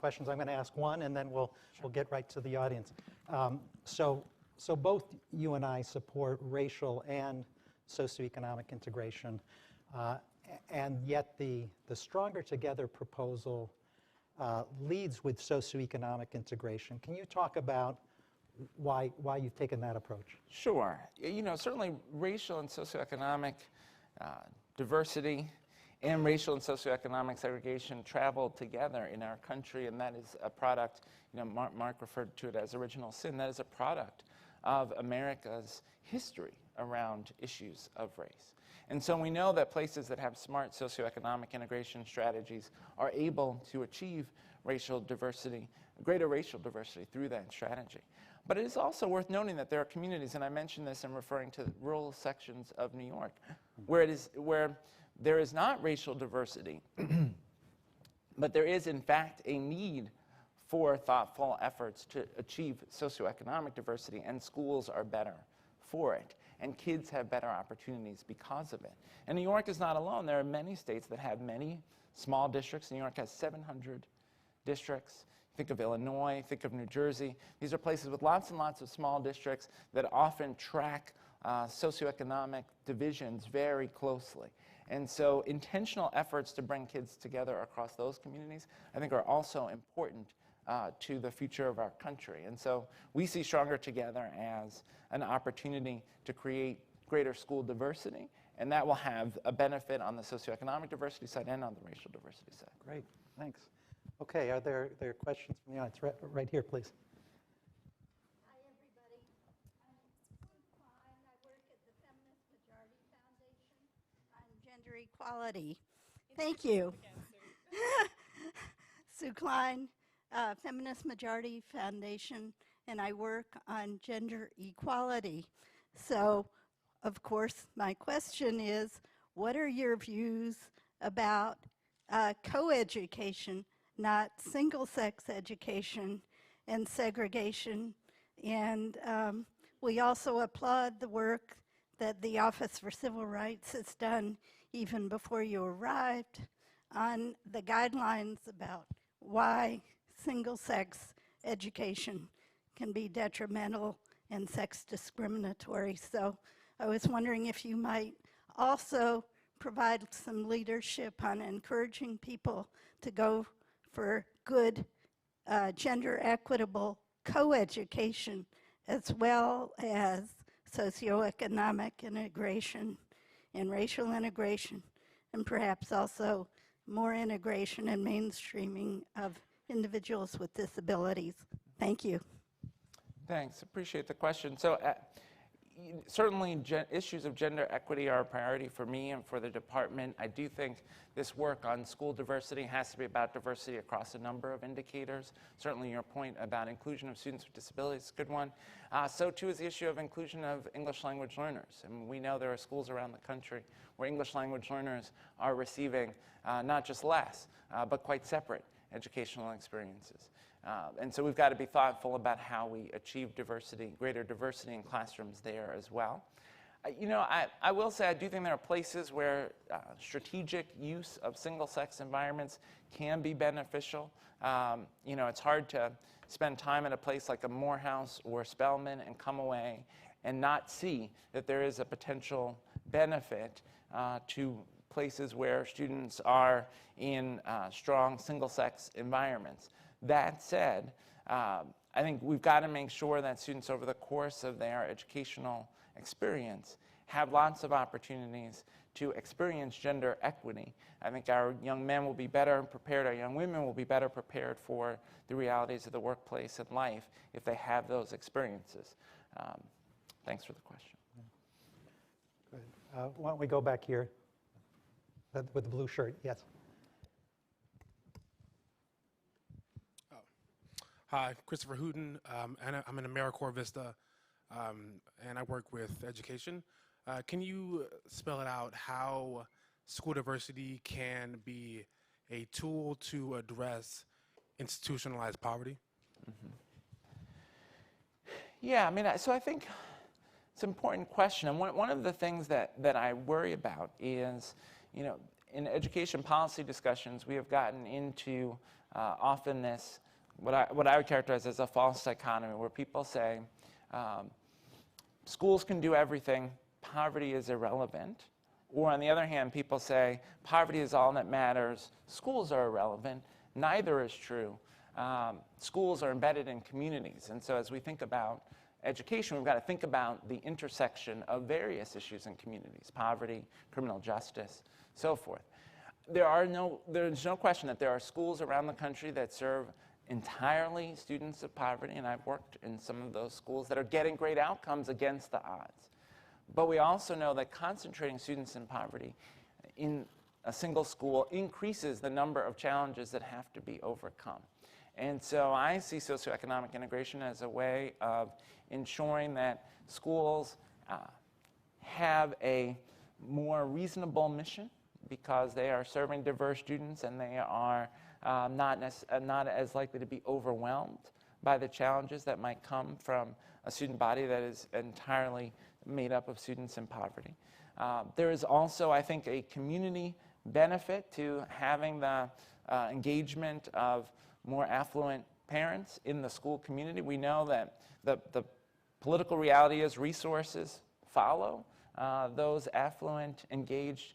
questions. I'm going to ask one, and then we'll get right to the audience. So both you and I support racial and socioeconomic integration, and yet the Stronger Together proposal leads with socioeconomic integration. Can you talk about why you've taken that approach? Sure. You know, certainly racial and socioeconomic diversity and racial and socioeconomic segregation travel together in our country, and that is a product, you know, Mark referred to it as original sin. That is a product of America's history around issues of race. And so we know that places that have smart socioeconomic integration strategies are able to achieve racial diversity, greater racial diversity through that strategy. But it is also worth noting that there are communities, and I mentioned this in referring to rural sections of New York, where there is not racial diversity, but there is in fact a need for thoughtful efforts to achieve socioeconomic diversity, and schools are better for it, and kids have better opportunities because of it. And New York is not alone. There are many states that have many small districts. New York has 700 districts. Think of Illinois, think of New Jersey. These are places with lots and lots of small districts that often track socioeconomic divisions very closely. And so intentional efforts to bring kids together across those communities, I think, are also important to the future of our country. And so we see Stronger Together as an opportunity to create greater school diversity, and that will have a benefit on the socioeconomic diversity side and on the racial diversity side. Great, thanks. Okay, are there questions from the audience? Right here, please. Hi, everybody. I'm Sue Klein. I work at the Feminist Majority Foundation on gender equality. Thank you. Sue Klein, Feminist Majority Foundation, and I work on gender equality. So, of course, my question is, what are your views about co-education, not single-sex education and segregation? And we also applaud the work that the Office for Civil Rights has done even before you arrived on the guidelines about why single-sex education can be detrimental and sex discriminatory. So I was wondering if you might also provide some leadership on encouraging people to go for good gender equitable co-education, as well as socioeconomic integration and racial integration, and perhaps also more integration and mainstreaming of individuals with disabilities. Thank you. Thanks, appreciate the question. So certainly issues of gender equity are a priority for me and for the department. I do think this work on school diversity has to be about diversity across a number of indicators. Certainly your point about inclusion of students with disabilities is a good one. So too is the issue of inclusion of English language learners. And we know there are schools around the country where English language learners are receiving not just less, but quite separate educational experiences. And so we've got to be thoughtful about how we achieve diversity, greater diversity in classrooms there as well. You know, I will say I do think there are places where strategic use of single-sex environments can be beneficial. You know, it's hard to spend time at a place like a Morehouse or Spelman and come away and not see that there is a potential benefit to places where students are in strong single-sex environments. That said, I think we've got to make sure that students over the course of their educational experience have lots of opportunities to experience gender equity. I think our young men will be better prepared, our young women will be better prepared for the realities of the workplace and life if they have those experiences. Thanks for the question. Good. Why don't we go back here with the blue shirt? Yes. Hi, Christopher Hooten, and I'm in AmeriCorps Vista, and I work with education. Can you spell it out how school diversity can be a tool to address institutionalized poverty? Mm-hmm. Yeah, I mean, so I think it's an important question. And one of the things that I worry about is, you know, in education policy discussions, we have gotten into often this, what I would characterize as a false dichotomy, where people say, schools can do everything, poverty is irrelevant. Or on the other hand, people say, poverty is all that matters, schools are irrelevant. Neither is true. Schools are embedded in communities. And so as we think about education, we've got to think about the intersection of various issues in communities, poverty, criminal justice, so forth. There's no question that there are schools around the country that serve entirely students of poverty, and I've worked in some of those schools that are getting great outcomes against the odds. But we also know that concentrating students in poverty in a single school increases the number of challenges that have to be overcome. And so I see socioeconomic integration as a way of ensuring that schools have a more reasonable mission because they are serving diverse students and they are not as likely to be overwhelmed by the challenges that might come from a student body that is entirely made up of students in poverty. There is also, I think, a community benefit to having the engagement of more affluent parents in the school community. We know that the political reality is resources follow those affluent, engaged,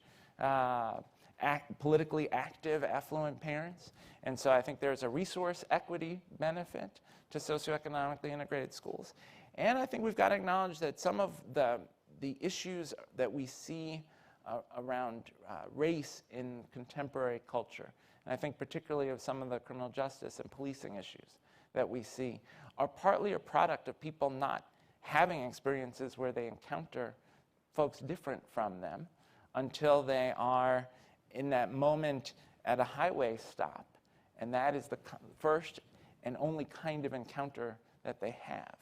politically active, affluent parents. And so I think there's a resource equity benefit to socioeconomically integrated schools. And I think we've got to acknowledge that some of the issues that we see around race in contemporary culture, and I think particularly of some of the criminal justice and policing issues that we see, are partly a product of people not having experiences where they encounter folks different from them until they are in that moment at a highway stop. And that is the first and only kind of encounter that they have.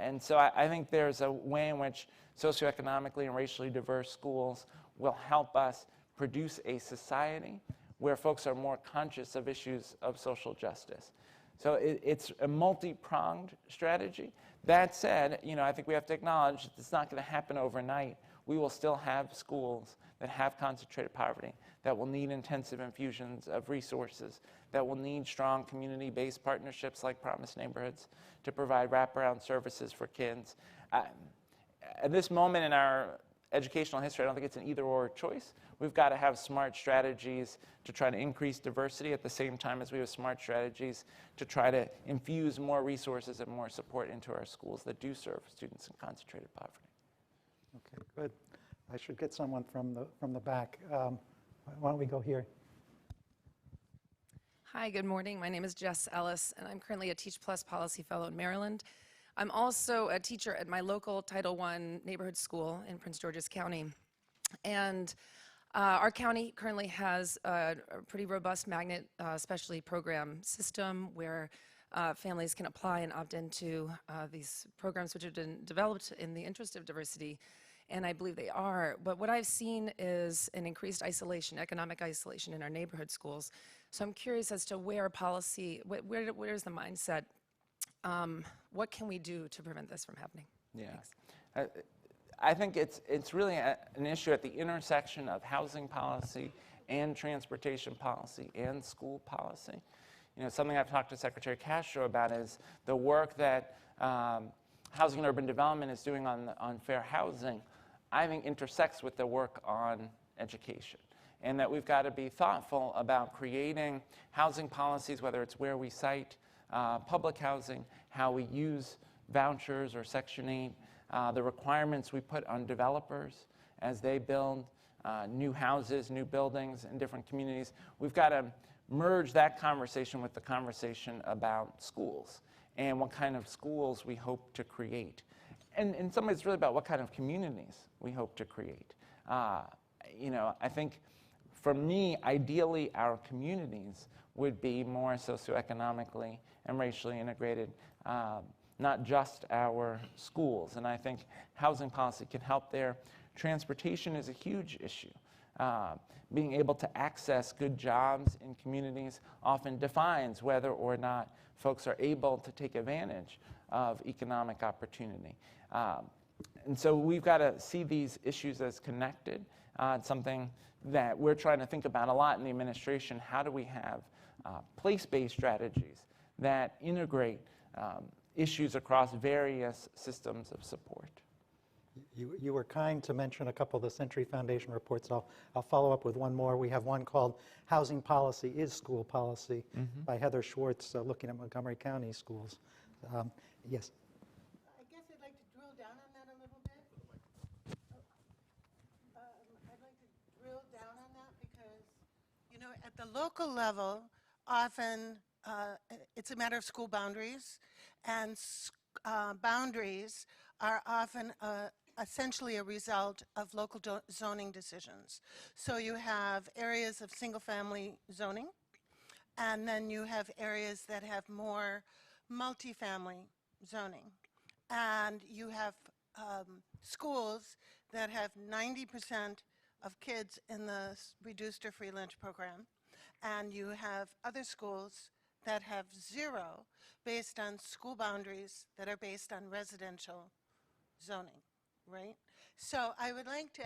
And so I think there's a way in which socioeconomically and racially diverse schools will help us produce a society where folks are more conscious of issues of social justice. So it's a multi-pronged strategy. That said, I think we have to acknowledge it's not going to happen overnight. We will still have schools that have concentrated poverty, that will need intensive infusions of resources, that will need strong community-based partnerships like Promise Neighborhoods to provide wraparound services for kids. At this moment in our educational history, I don't think it's an either-or choice. We've got to have smart strategies to try to increase diversity at the same time as we have smart strategies to try to infuse more resources and more support into our schools that do serve students in concentrated poverty. Okay, good. I should get someone from the back. Why don't we go here? Hi, good morning. My name is Jess Ellis, and I'm currently a Teach Plus Policy Fellow in Maryland. I'm also a teacher at my local Title I neighborhood school in Prince George's County. And our county currently has a pretty robust magnet specialty program system where families can apply and opt into these programs which have been developed in the interest of diversity, and I believe they are. But what I've seen is an increased isolation, economic isolation in our neighborhood schools. So I'm curious as to where policy, where's the mindset? What can we do to prevent this from happening? Yeah. I think it's really an issue at the intersection of housing policy and transportation policy and school policy. Something I've talked to Secretary Castro about is the work that Housing and Urban Development is doing on fair housing, I think intersects with the work on education. And that we've got to be thoughtful about creating housing policies, whether it's where we site public housing, how we use vouchers or Section 8, the requirements we put on developers as they build new houses, new buildings in different communities. We've got to merge that conversation with the conversation about schools and what kind of schools we hope to create. And in some ways, it's really about what kind of communities we hope to create. I think for me, ideally, our communities would be more socioeconomically and racially integrated, not just our schools. And I think housing policy can help there. Transportation is a huge issue. Being able to access good jobs in communities often defines whether or not folks are able to take advantage of economic opportunity. And so we've got to see these issues as connected. It's something that we're trying to think about a lot in the administration. How do we have place-based strategies that integrate issues across various systems of support. You were kind to mention a couple of the Century Foundation reports. I'll follow up with one more. We have one called Housing Policy is School Policy by Heather Schwartz, looking at Montgomery County schools. Yes. I guess I'd like to drill down on that a little bit. I'd like to drill down on that because, you know, at the local level, often it's a matter of school boundaries, and boundaries are often essentially a result of local zoning decisions. So you have areas of single-family zoning, and then you have areas that have more multifamily zoning. And you have schools that have 90% of kids in the reduced or free lunch program, and you have other schools that have 0 based on school boundaries that are based on residential zoning, right? So I would like to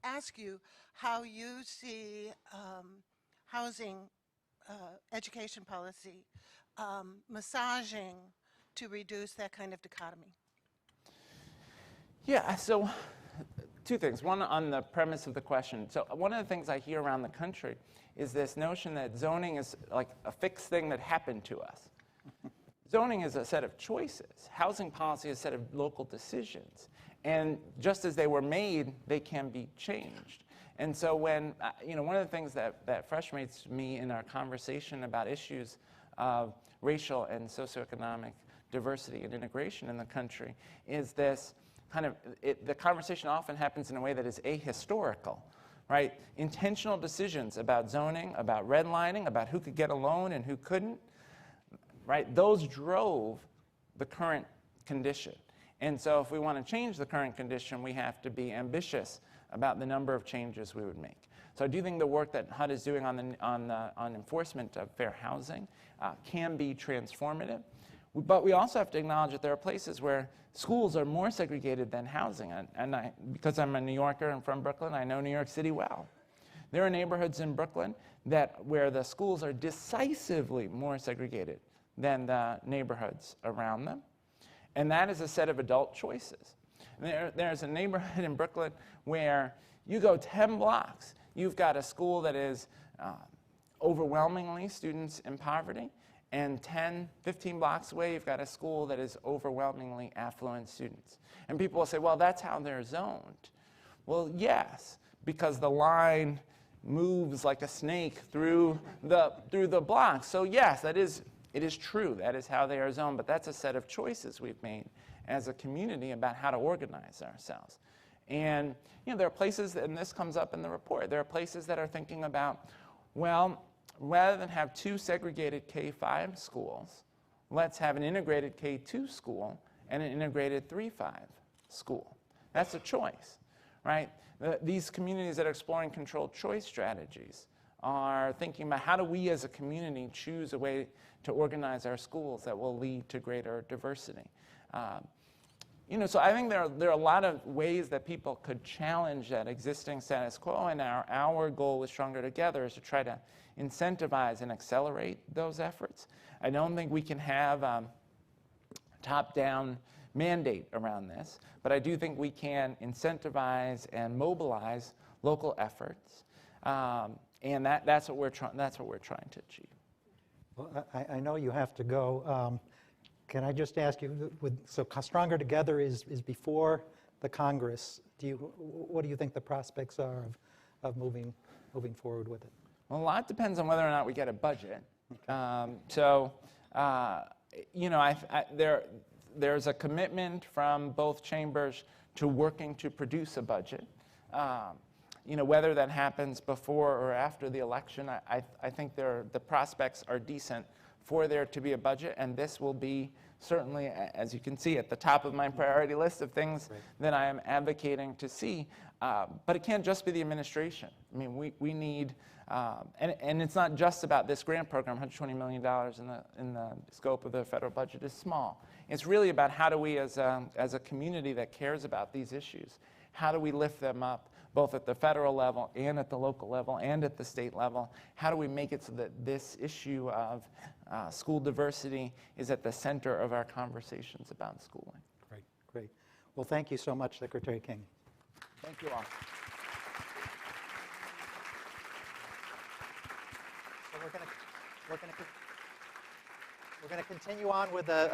ask you how you see housing education policy massaging to reduce that kind of dichotomy. Yeah, so 2 things. One, on the premise of the question. So one of the things I hear around the country is this notion that zoning is like a fixed thing that happened to us. Zoning is a set of choices. Housing policy is a set of local decisions. And just as they were made, they can be changed. And so when, you know, one of the things that frustrates me in our conversation about issues of racial and socioeconomic diversity and integration in the country is this kind of, the conversation often happens in a way that is ahistorical, right? Intentional decisions about zoning, about redlining, about who could get a loan and who couldn't, right? Those drove the current condition. And so if we want to change the current condition, we have to be ambitious about the number of changes we would make. So I do think the work that HUD is doing on enforcement of fair housing can be transformative. But we also have to acknowledge that there are places where schools are more segregated than housing. And because I'm a New Yorker and from Brooklyn, I know New York City well. There are neighborhoods in Brooklyn where the schools are decisively more segregated than the neighborhoods around them. And that is a set of adult choices. There's a neighborhood in Brooklyn where you go 10 blocks, you've got a school that is overwhelmingly students in poverty, and 10, 15 blocks away, you've got a school that is overwhelmingly affluent students. And people will say, well, that's how they're zoned. Well, yes, because the line moves like a snake through the blocks. So yes, it is true. That is how they are zoned, but that's a set of choices we've made as a community about how to organize ourselves. And you know, there are places, and this comes up in the report, there are places that are thinking about, well, rather than have 2 segregated K-5 schools, let's have an integrated K-2 school and an integrated 3-5 school. That's a choice, right? These communities that are exploring controlled choice strategies are thinking about how do we as a community choose a way to organize our schools that will lead to greater diversity. You know, so I think there are a lot of ways that people could challenge that existing status quo, and our goal with Stronger Together is to try to incentivize and accelerate those efforts. I don't think we can have top-down mandate around this, but I do think we can incentivize and mobilize local efforts, and that's what we're trying to achieve. Well, I know you have to go. Can I just ask you, so Stronger Together is before the Congress. What do you think the prospects are of moving forward with it? Well, a lot depends on whether or not we get a budget. You know, there's a commitment from both chambers to working to produce a budget. You know, whether that happens before or after the election, I think the prospects are decent for there to be a budget, and this will be certainly, as you can see, at the top of my priority list of things that I am advocating to see. But it can't just be the administration. I mean, we need, and it's not just about this grant program. $120 million in the scope of the federal budget is small. It's really about how do we, as a community that cares about these issues, how do we lift them up both at the federal level and at the local level and at the state level? How do we make it so that this issue of school diversity is at the center of our conversations about schooling? Great, great. Well, thank you so much, Secretary King. Thank you all. So we're going to continue on with a